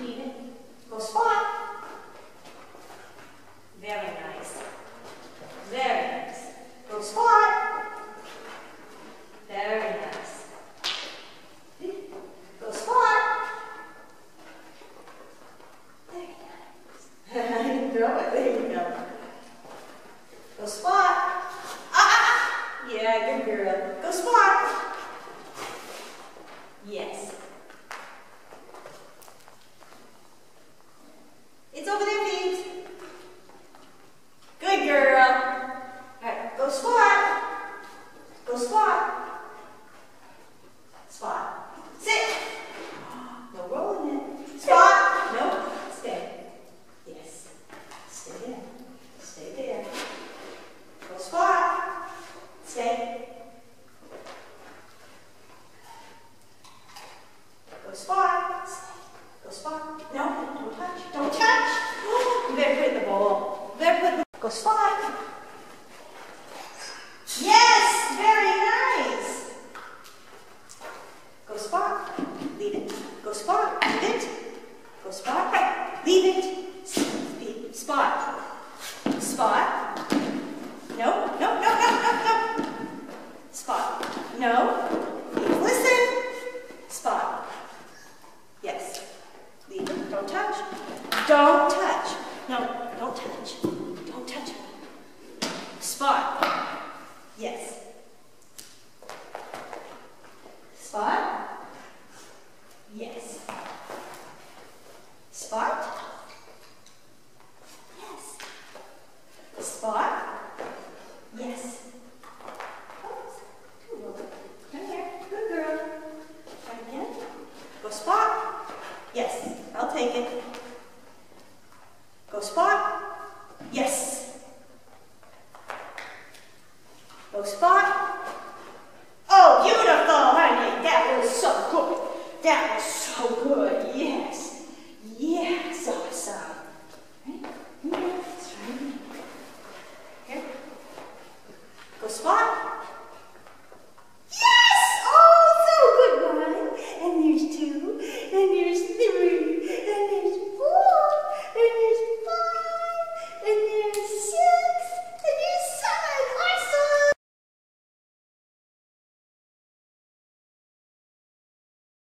Leave it. Go spot. Very nice. Very nice. Go spot. Very nice. Go spot. Very nice. Throw it. There you go. Go spot. Ah! Yeah, good girl. Go spot. Yes. It's over there, Phoebes. Good girl. All right, go spot. Go spot. Spot. Sit. No rolling it. Spot. Nope. Stay. Yes. Stay there. Stay there. Go spot. Stay. Go spot. Stay. Go spot. No, don't touch. Don't touch. You better put it in the bowl. You better put it in the... Go spot. Yes, very nice. Go spot. Leave it. Go spot. Leave it. Go spot. Leave it. Spot. Spot. No, no, no, no, no, no. Spot. No. Listen. Spot. Yes. Leave it. Don't touch. Don't touch. No, don't touch. Don't touch it. Spot. Yes. Spot. Yes. Spot. Yes. Spot. Yes. Oops. Come here. Good girl. Try again. Go spot. Yes. I'll take it. Go spot. Yes. Go spot. Oh, beautiful, honey. That was so good. That was so good. Yes. Yes. Awesome. Right? Let's try it again. Here. Go spot.